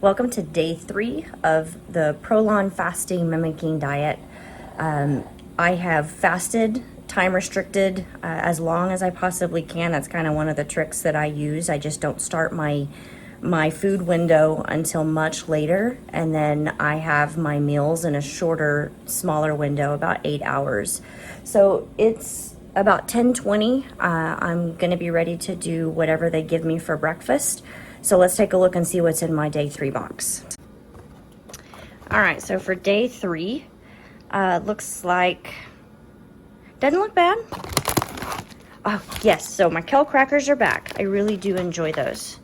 Welcome to day 3 of the Prolon Fasting Mimicking Diet. I have fasted, time restricted, as long as I possibly can. That's kind of one of the tricks that I use. I just don't start my food window until much later, and then I have my meals in a shorter, smaller window, about 8 hours. So it's about 10:20. I'm going to be ready to do whatever they give me for breakfast. So let's take a look and see what's in my day 3 box. All right, so for day 3, looks like, doesn't look bad. Oh, yes, so my kale crackers are back. I really do enjoy those.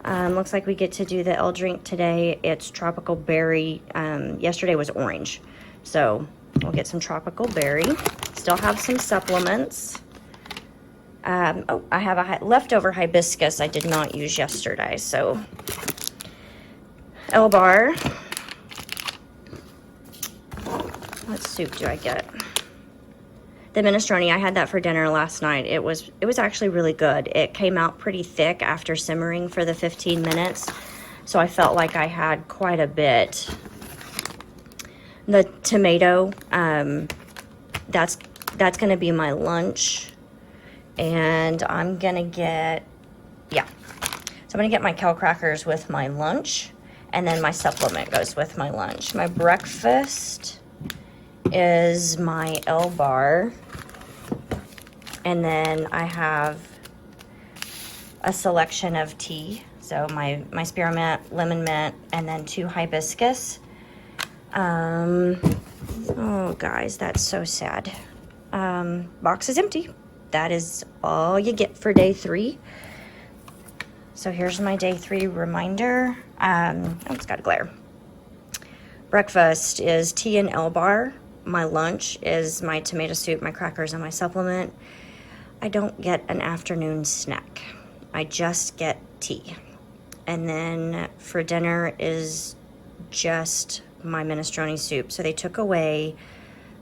Looks like we get to do the L drink today. It's tropical berry. Yesterday was orange. So we'll get some tropical berry. Still have some supplements. I have a leftover hibiscus I did not use yesterday. So L bar. What soup do I get? The minestrone, I had that for dinner last night. It was actually really good. It came out pretty thick after simmering for the 15 minutes. So I felt like I had quite a bit. The tomato, that's going to be my lunch. And I'm going to get, so I'm going to get my kale crackers with my lunch. And then my supplement goes with my lunch. My breakfast is my L bar. And then I have a selection of tea. So my spearmint, lemon mint, and then 2 hibiscus. Oh, guys, that's so sad. Box is empty. That is all you get for day 3. So here's my day 3 reminder. It's got a glare. Breakfast is tea and L bar. My lunch is my tomato soup, my crackers, and my supplement. I don't get an afternoon snack. I just get tea. And then for dinner is just my minestrone soup. So they took away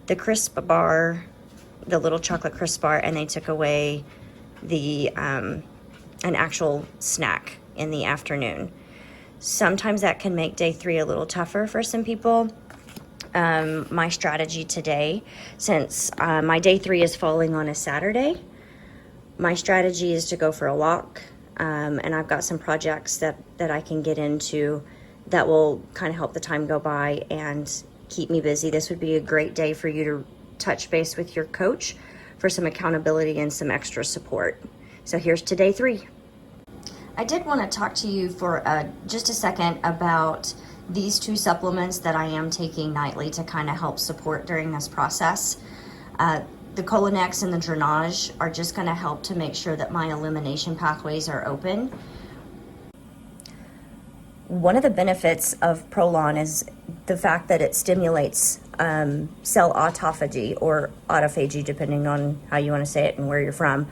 the crisp bar, the little chocolate crisp bar, and they took away the an actual snack in the afternoon. Sometimes that can make day 3 a little tougher for some people. My strategy today, since my day 3 is falling on a Saturday, my strategy is to go for a walk, and I've got some projects that I can get into that will kind of help the time go by and keep me busy. This would be a great day for you to touch base with your coach for some accountability and some extra support. So here's to day 3. I did want to talk to you for just a second about these 2 supplements that I am taking nightly to kind of help support during this process. The Colonex and the Drainage are just going to help to make sure that my elimination pathways are open. One of the benefits of Prolon is the fact that it stimulates cell autophagy or autophagy, depending on how you want to say it and where you're from.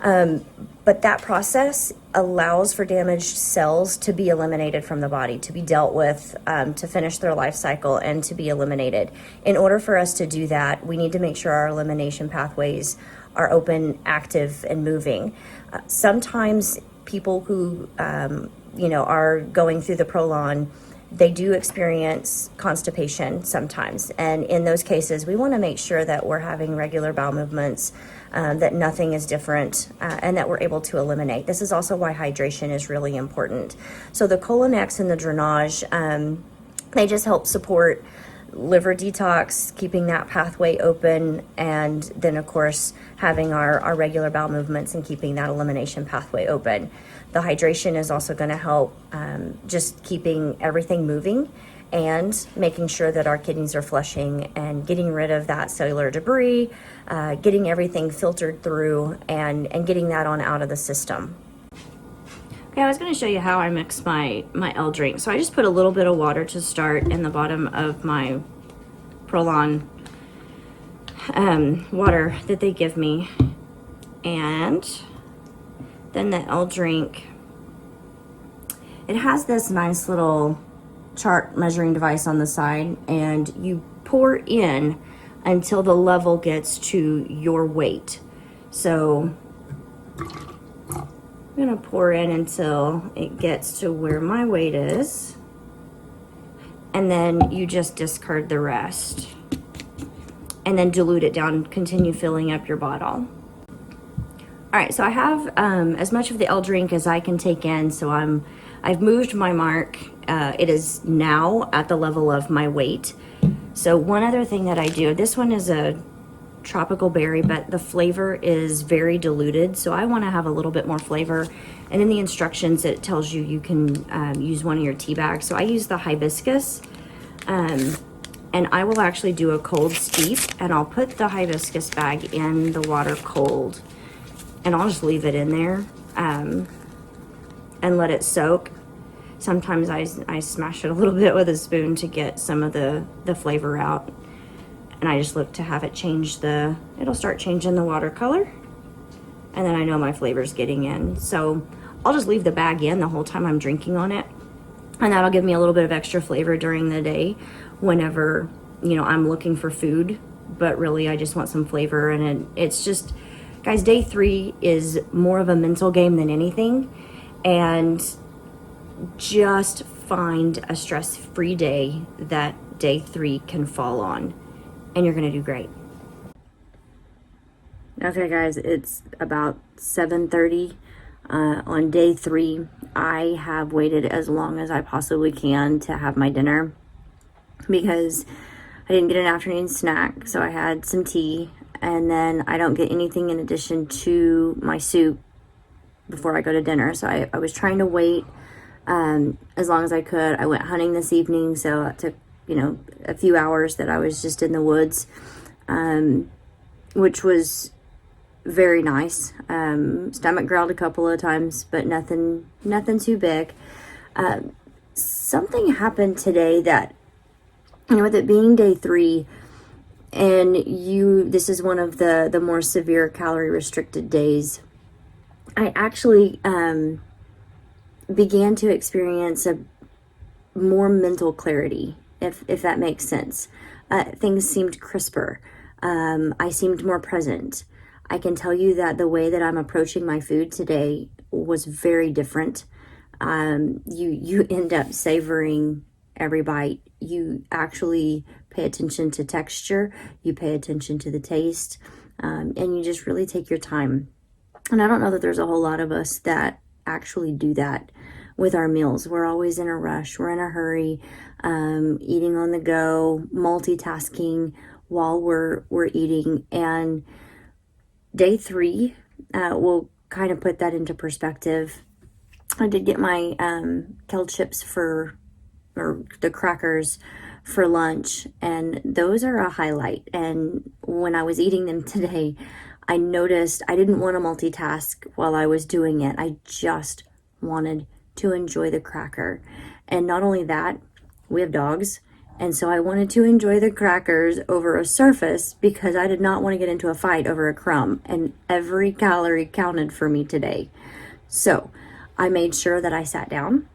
But that process allows for damaged cells to be eliminated from the body, to be dealt with, to finish their life cycle and to be eliminated. In order for us to do that, we need to make sure our elimination pathways are open, active, and moving. Sometimes people who are going through the Prolon, they do experience constipation sometimes. And in those cases, we want to make sure that we're having regular bowel movements, that nothing is different, and that we're able to eliminate. This is also why hydration is really important. So the Colonex and the Drainage, they just help support liver detox, keeping that pathway open, and then of course having our regular bowel movements and keeping that elimination pathway open. The hydration is also going to help just keeping everything moving and making sure that our kidneys are flushing and getting rid of that cellular debris, getting everything filtered through and getting that on out of the system. Okay, I was going to show you how I mix my L drink. So I just put a little bit of water to start in the bottom of my Prolon water that they give me. And then the L drink, it has this nice little chart measuring device on the side, and you pour in until the level gets to your weight. So I'm gonna pour in until it gets to where my weight is. and then you just discard the rest. And then dilute it down, continue filling up your bottle. All right, so I have as much of the L drink as I can take in, so I've moved my mark. It is now at the level of my weight. So one other thing that I do, this one is a tropical berry, but the flavor is very diluted, so I want to have a little bit more flavor. And in the instructions it tells you you can use one of your tea bags, so I use the hibiscus, and I will actually do a cold steep, and I'll put the hibiscus bag in the water cold, and I'll just leave it in there and let it soak. Sometimes I smash it a little bit with a spoon to get some of the flavor out. And I just look to have it change it'll start changing the water color. And then I know my flavor's getting in. So I'll just leave the bag in the whole time I'm drinking on it. And that'll give me a little bit of extra flavor during the day whenever, I'm looking for food. But really, I just want some flavor. And it's just, guys, day 3 is more of a mental game than anything. And just find a stress-free day that day 3 can fall on, and you're gonna do great. Okay guys, it's about 7:30 on day 3. I have waited as long as I possibly can to have my dinner because I didn't get an afternoon snack, so I had some tea, and then I don't get anything in addition to my soup before I go to dinner. So I was trying to wait as long as I could. I went hunting this evening, so it took, a few hours that I was just in the woods, which was very nice. Stomach growled a couple of times, but nothing too big. Something happened today that, with it being day 3, and this is one of the more severe calorie restricted days, I actually began to experience a more mental clarity, if that makes sense. Things seemed crisper. I seemed more present. I can tell you that the way that I'm approaching my food today was very different. You end up savoring every bite. You actually pay attention to texture. You pay attention to the taste, and you just really take your time. And I don't know that there's a whole lot of us that actually do that with our meals. We're always in a rush. We're in a hurry, eating on the go, multitasking while we're eating. And day 3 will kind of put that into perspective. I did get my kale chips or the crackers for lunch, and those are a highlight. And when I was eating them today, I noticed I didn't want to multitask while I was doing it. I just wanted to enjoy the cracker. And not only that, we have dogs, and so I wanted to enjoy the crackers over a surface because I did not want to get into a fight over a crumb, and every calorie counted for me today. So I made sure that I sat down,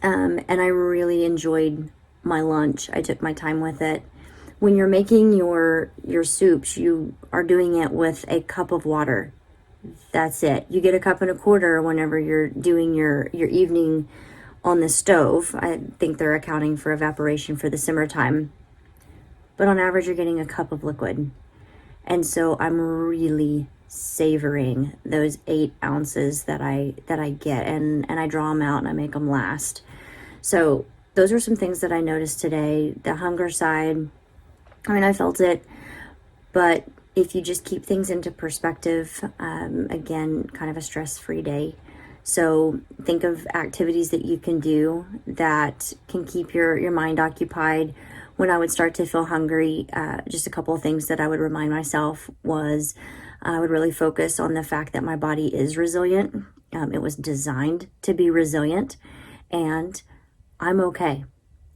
and I really enjoyed my lunch. I took my time with it. When you're making your soups, you are doing it with a cup of water. That's it. You get a cup and a quarter whenever you're doing your evening on the stove. I think they're accounting for evaporation for the simmer time. But on average, you're getting a cup of liquid. And so I'm really savoring those 8 ounces that I get, and I draw them out and I make them last. So those are some things that I noticed today. The hunger side, I felt it, but if you just keep things into perspective, again, kind of a stress-free day. So think of activities that you can do that can keep your mind occupied. When I would start to feel hungry, just a couple of things that I would remind myself was I would really focus on the fact that my body is resilient. It was designed to be resilient, and I'm okay.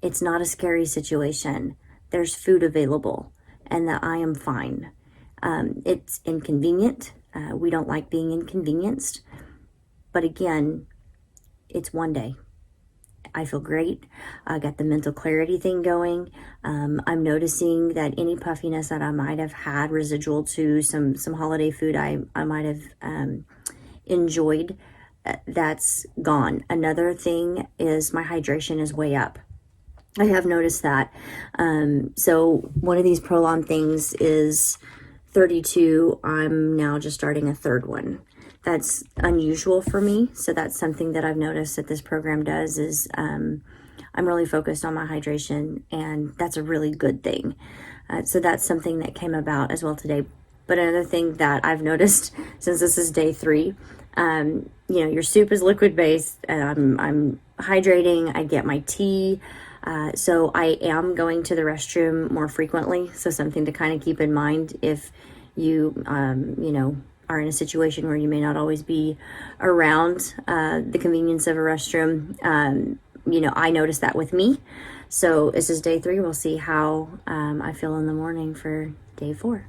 It's not a scary situation. There's food available, and that I am fine. It's inconvenient. We don't like being inconvenienced. But again, it's one day. I feel great. I got the mental clarity thing going. I'm noticing that any puffiness that I might have had residual to some holiday food I might have enjoyed, that's gone. Another thing is my hydration is way up. I have noticed that. So one of these Prolon things is 32. I'm now just starting a third one. That's unusual for me. So that's something that I've noticed that this program does is I'm really focused on my hydration, and that's a really good thing. So that's something that came about as well today. But another thing that I've noticed since this is day 3, your soup is liquid based, and I'm hydrating. I get my tea. So I am going to the restroom more frequently. So something to kind of keep in mind if you, are in a situation where you may not always be around the convenience of a restroom. I noticed that with me. So this is day 3. We'll see how I feel in the morning for day 4.